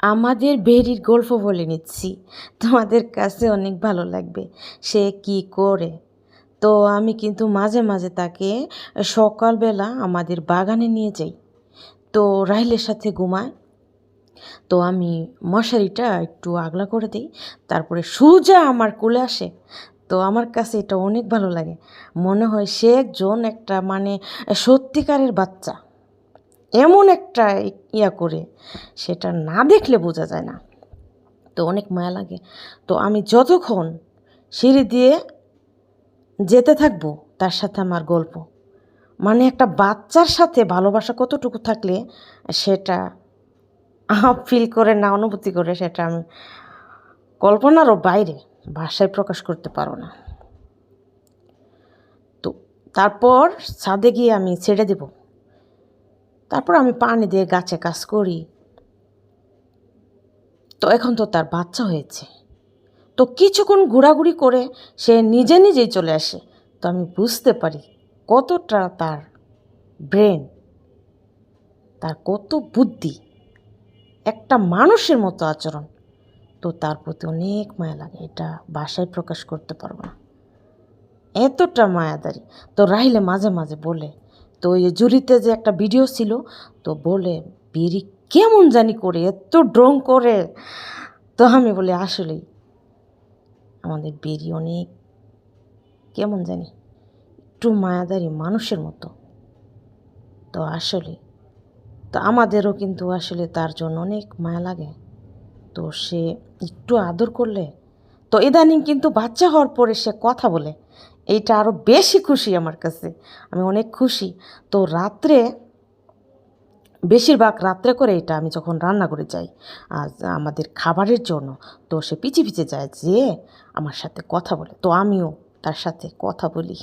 আমাদের বেরির গল্প বলে নিচ্ছি, তোমাদের কাছে অনেক ভালো লাগবে। সে কি করে, তো আমি কিন্তু মাঝে মাঝে তাকে সকালবেলা আমাদের বাগানে নিয়ে যাই। তো রাহিলের সাথে ঘুমায়। তো আমি মশারিটা একটু আগলা করে দিই, তারপরে সোজা আমার কোলে আসে। তো আমার কাছে এটা অনেক ভালো লাগে। মনে হয় সে একজন একটা মানে সত্যিকারের বাচ্চা। এমন একটা করে, সেটা না দেখলে বোঝা যায় না। তো অনেক মায়া লাগে। তো আমি যতক্ষণ সিঁড়ি দিয়ে যেতে থাকবো তার সাথে আমার গল্প, মানে একটা বাচ্চার সাথে ভালোবাসা কতটুকু থাকলে সেটা ফিল করে না অনুভূতি করে, সেটা আমি কল্পনারও বাইরে, ভাষায় প্রকাশ করতে পারো না। তো তারপর ছাদে গিয়ে আমি ছেড়ে দেব। তারপর আমি পানি দিয়ে গাছে কাজ করি। তো এখন তো তার বাচ্চা হয়েছে। তো কিছুক্ষণ ঘোরাঘুরি করে সে নিজে নিজেই চলে আসে। তো আমি বুঝতে পারি কতটা তার ব্রেন, তার কত বুদ্ধি, একটা মানুষের মতো আচরণ। তো তার প্রতি অনেক মায়া লাগে, এটা ভাষায় প্রকাশ করতে পারবো না, এতটা মায়াদারি। তো রাহিলে মাঝে মাঝে বলে, তো ওই জুরিতে যে একটা ভিডিও ছিল, তো বলে বেরি কেমন জানি করে এত ড্রং করে। তো আমি বলি আসলেই আমাদের বেরি অনেক কেমন জানি একটু মায়াদারি মানুষের মতো। তো আসলে তো আমাদেরও কিন্তু আসলে তার জন্য অনেক মায়া লাগে। তো সে একটু আদর করলে, তো ইদানিং কিন্তু বাচ্চা হওয়ার পরে সে কথা বলে, এইটা আরও বেশি খুশি আমার কাছে। আমি অনেক খুশি। তো রাত্রে, বেশিরভাগ রাত্রে করে এটা আমি যখন রান্না করে যাই আজ আমাদের খাবারের জন্য, তো সে পিছে পিছে যায় যে আমার সাথে কথা বলে। তো আমিও তার সাথে কথা বলি।